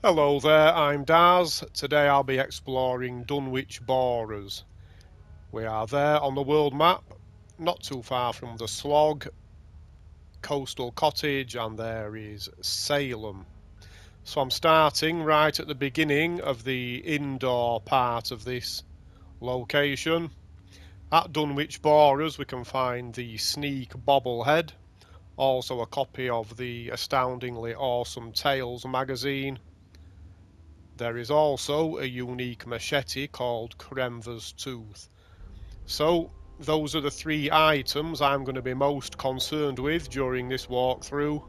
Hello there, I'm Daz. Today I'll be exploring Dunwich Borers. We are there on the world map, not too far from the Slog, Coastal Cottage, and there is Salem. So I'm starting right at the beginning of the indoor part of this location. At Dunwich Borers we can find the Sneak Bobblehead, also a copy of the Astoundingly Awesome Tales magazine. There is also a unique machete called Kremvh's Tooth. So those are the three items I'm going to be most concerned with during this walkthrough.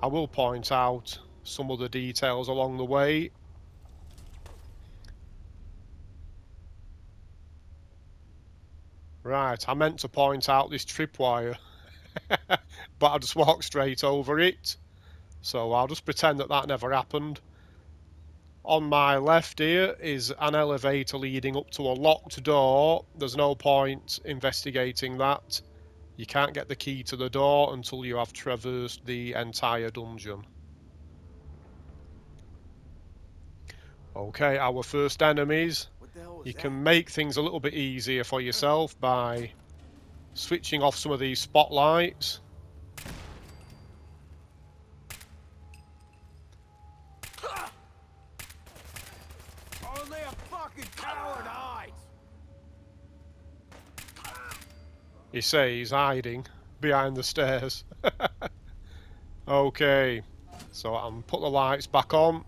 I will point out some other details along the way. Right, I meant to point out this tripwire, but I just walked straight over it. So I'll just pretend that that never happened. On my left here is an elevator leading up to a locked door. There's no point investigating that. You can't get the key to the door until you have traversed the entire dungeon. Okay, our first enemies. You can make things a little bit easier for yourself by switching off some of these spotlights. Only a fucking coward hides. You say he's hiding behind the stairs. Okay, so I'll put the lights back on.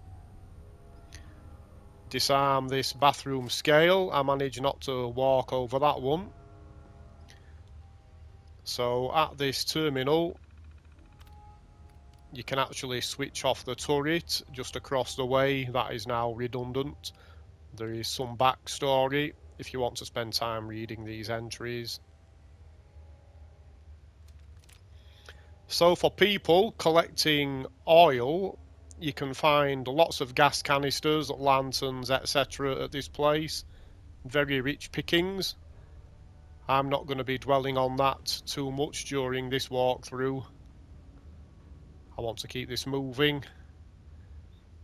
Disarm this bathroom scale. I managed not to walk over that one. So at this terminal, you can actually switch off the turret just across the way. That is now redundant. There is some backstory if you want to spend time reading these entries. So for people collecting oil, you can find lots of gas canisters, lanterns, etc. at this place. Very rich pickings. I'm not going to be dwelling on that too much during this walkthrough. I want to keep this moving.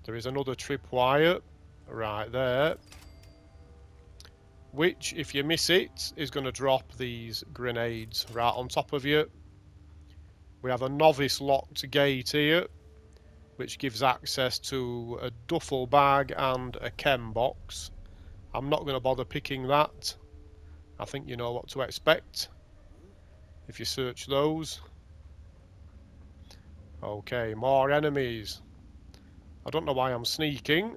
There is another tripwire right there, which, if you miss it, is going to drop these grenades right on top of you. We have a novice locked gate here, which gives access to a duffel bag and a chem box. I'm not going to bother picking that. I think you know what to expect if you search those. Okay, more enemies. I don't know why I'm sneaking.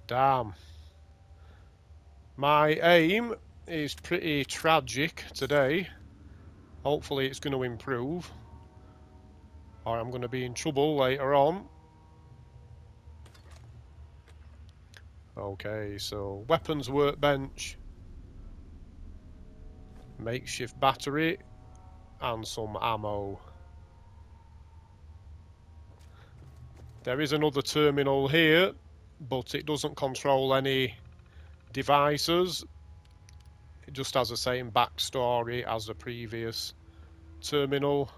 Damn. My aim is pretty tragic today. Hopefully it's going to improve, or I'm going to be in trouble later on. Okay, so weapons workbench, makeshift battery, and some ammo. There is another terminal here, but it doesn't control any devices. It just has the same backstory as the previous terminal.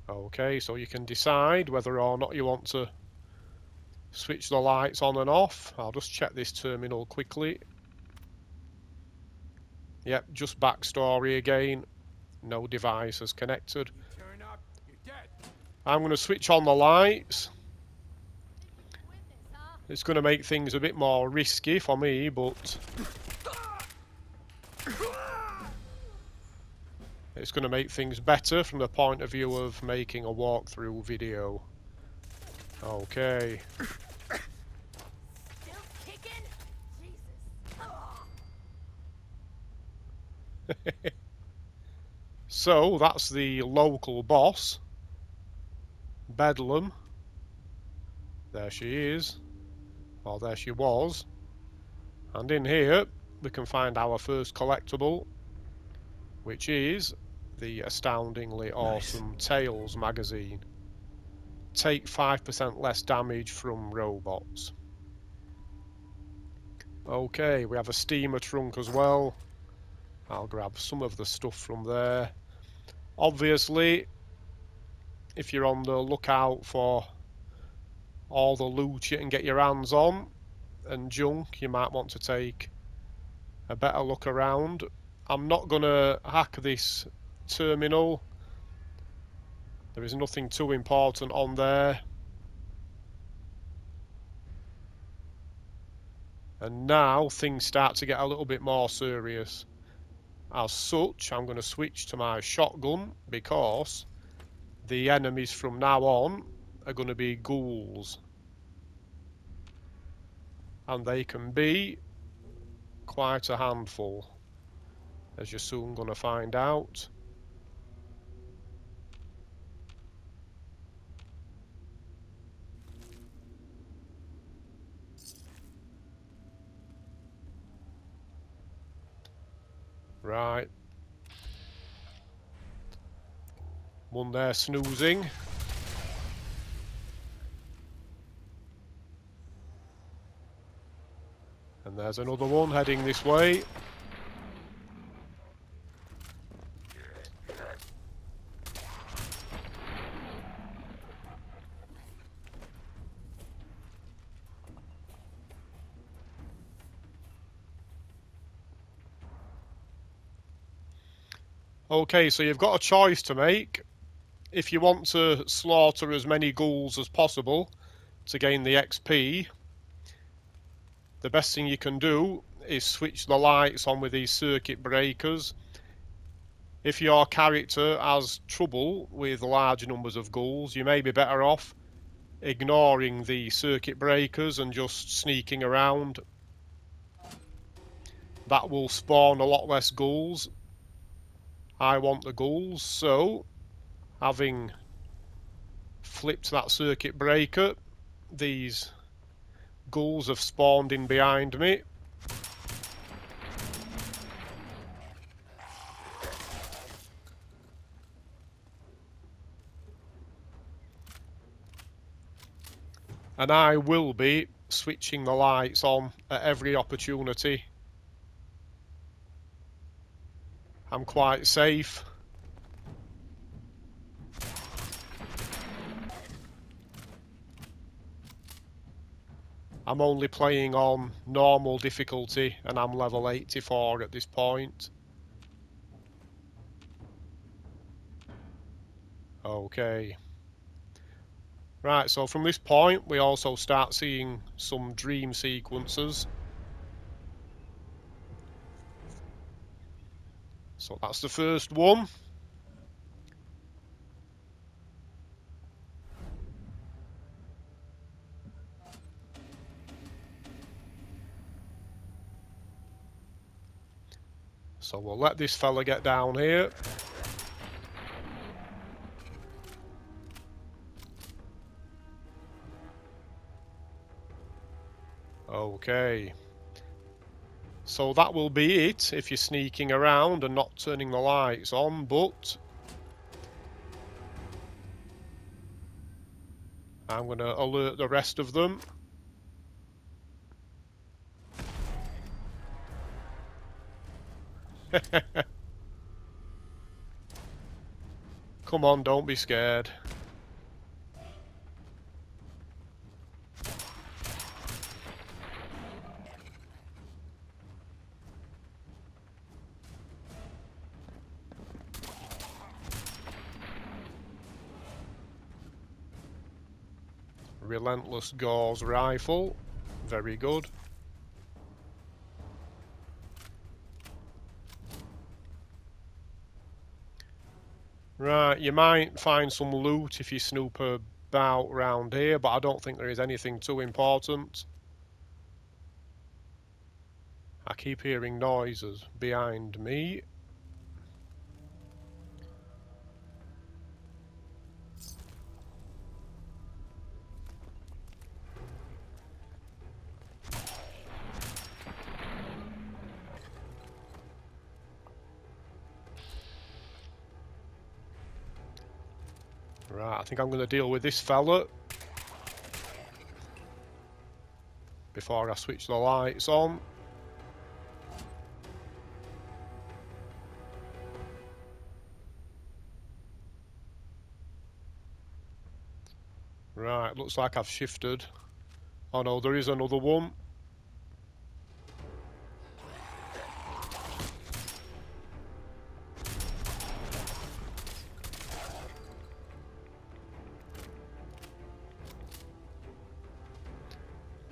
Okay, so you can decide whether or not you want to switch the lights on and off. I'll just check this terminal quickly. Yep, just backstory again. No devices connected. I'm going to switch on the lights. It's going to make things a bit more risky for me, but it's going to make things better from the point of view of making a walkthrough video. Okay. Still kicking? Jesus. So that's the local boss, Bedlam. There she is, or there she was. And in here we can find our first collectible, which is the Astoundingly Awesome Tales magazine. Take 5% less damage from robots. Okay, we have a steamer trunk as well. I'll grab some of the stuff from there. Obviously, if you're on the lookout for all the loot you can get your hands on and junk, you might want to take a better look around. I'm not going to hack this terminal. There is nothing too important on there. And now things start to get a little bit more serious. As such, I'm going to switch to my shotgun because the enemies from now on are going to be ghouls. And they can be quite a handful, as you're soon going to find out. Right. One there snoozing. And there's another one heading this way. Okay, so you've got a choice to make. If you want to slaughter as many ghouls as possible to gain the XP, the best thing you can do is switch the lights on with these circuit breakers. If your character has trouble with large numbers of ghouls, you may be better off ignoring the circuit breakers and just sneaking around. That will spawn a lot less ghouls. I want the ghouls, so having flipped that circuit breaker, these ghouls have spawned in behind me. And I will be switching the lights on at every opportunity. I'm quite safe. I'm only playing on normal difficulty and I'm level 84 at this point. Okay. Right, so from this point we also start seeing some dream sequences. So that's the first one. So we'll let this fella get down here. Okay. So that will be it if you're sneaking around and not turning the lights on, but I'm going to alert the rest of them. Come on, don't be scared. Relentless Gauze rifle. Very good. Right, you might find some loot if you snoop about around here, but I don't think there is anything too important. I keep hearing noises behind me. Right, I think I'm going to deal with this fella before I switch the lights on. Right, looks like I've shifted. Oh no, there is another one.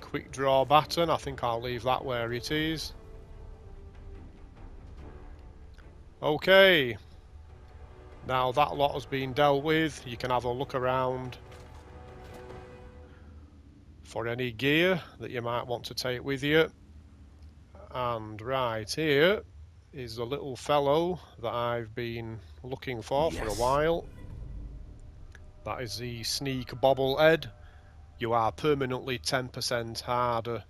Quick draw baton, I think I'll leave that where it is. Okay, now that lot has been dealt with, you can have a look around for any gear that you might want to take with you. And right here is the little fellow that I've been looking for a while. That is the sneak bobblehead. You are permanently 10% harder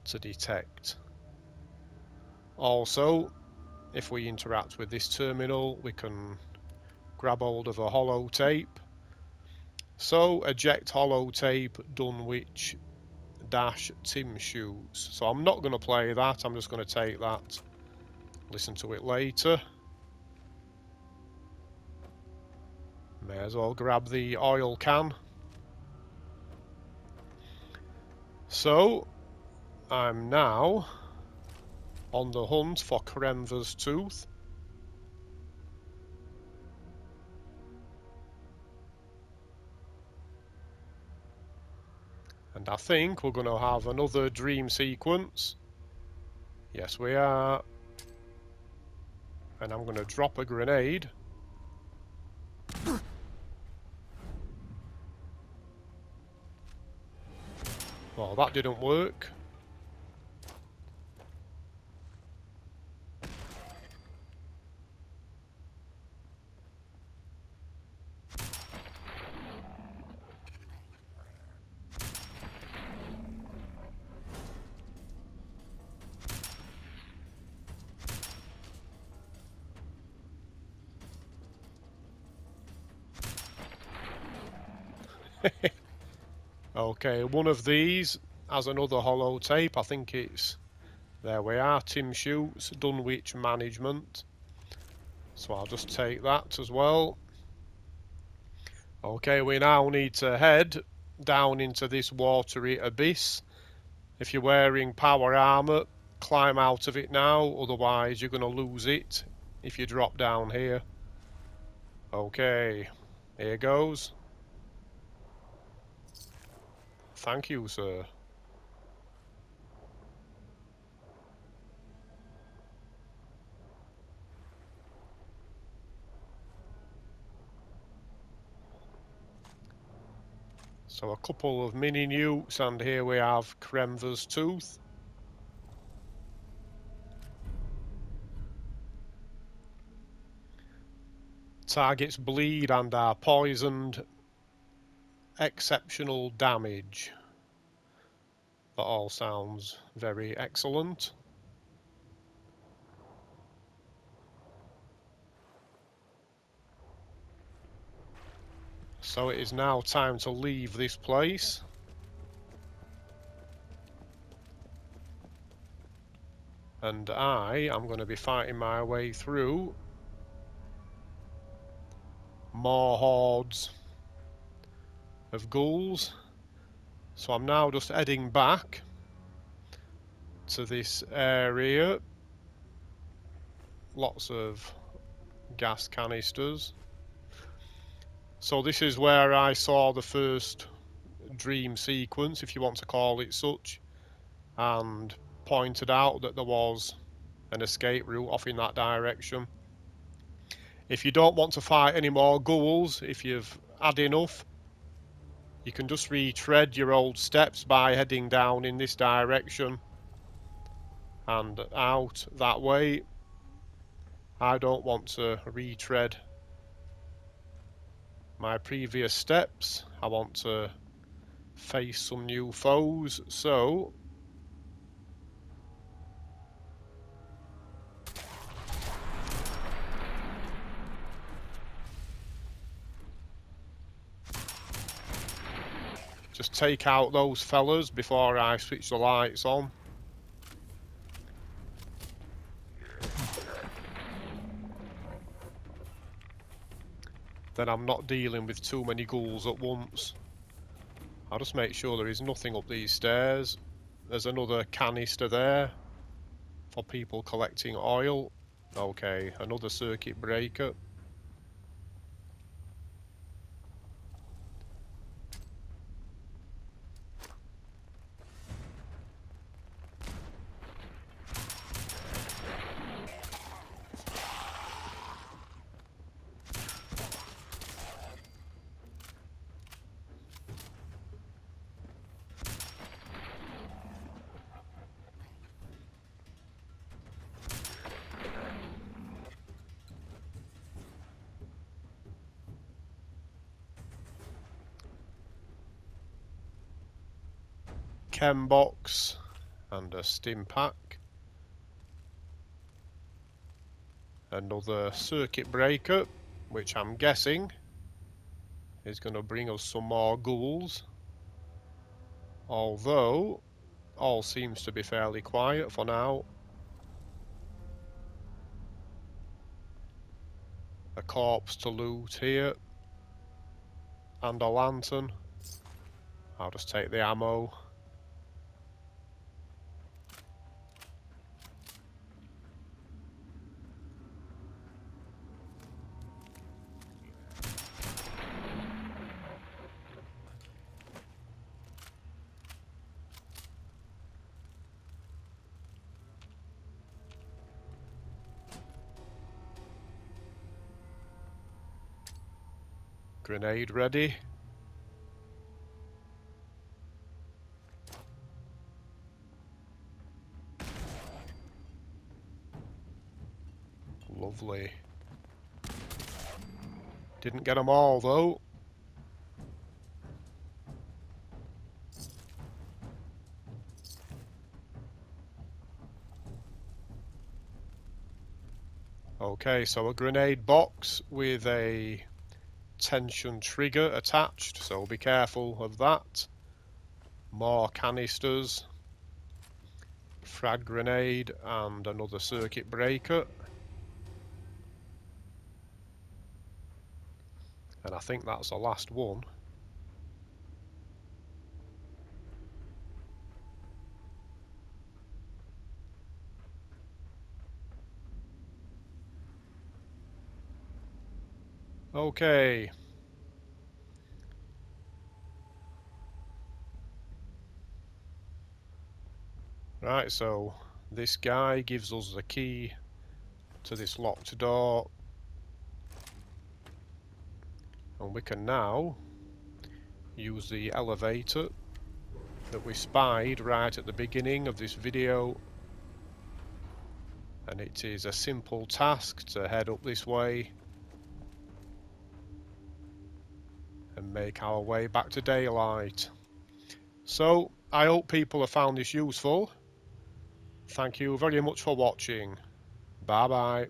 to detect. Also, if we interact with this terminal, we can grab hold of a holotape. So, eject holotape Dunwich Tim shoots. So I'm not going to play that, I'm just going to take that, listen to it later. May as well grab the oil can. So, I'm now on the hunt for Kremvh's tooth. And I think we're going to have another dream sequence. Yes, we are. And I'm going to drop a grenade. Well, that didn't work. Okay, one of these has another holotape. I think it's... There we are, Tim shoots, Dunwich management. So I'll just take that as well. Okay, we now need to head down into this watery abyss. If you're wearing power armor, climb out of it now, otherwise you're going to lose it if you drop down here. Okay, here goes. Thank you, sir. So a couple of mini nukes, and here we have Kremvh's tooth. Targets bleed and are poisoned. Exceptional damage. That all sounds very excellent. So it is now time to leave this place. And I am going to be fighting my way through more hordes of ghouls. So I'm now just heading back to this area. Lots of gas canisters. So this is where I saw the first dream sequence, if you want to call it such, and pointed out that there was an escape route off in that direction. If you don't want to fight any more ghouls, if you've had enough, you can just retread your old steps by heading down in this direction and out that way. I don't want to retread my previous steps. I want to face some new foes, so just take out those fellas before I switch the lights on. Then I'm not dealing with too many ghouls at once. I'll just make sure there is nothing up these stairs. There's another canister there for people collecting oil. Okay, another circuit breaker. Chem box and a stim pack. Another circuit breaker, which I'm guessing is going to bring us some more ghouls. Although, all seems to be fairly quiet for now. A corpse to loot here. And a lantern. I'll just take the ammo. Grenade ready. Lovely. Didn't get them all though. Okay, so a grenade box with a tension trigger attached, so be careful of that. More canisters, frag grenade and another circuit breaker. And I think that's the last one. Okay. Right, so this guy gives us the key to this locked door. And we can now use the elevator that we spied right at the beginning of this video. And it is a simple task to head up this way and make our way back to daylight. So, I hope people have found this useful. Thank you very much for watching. Bye bye.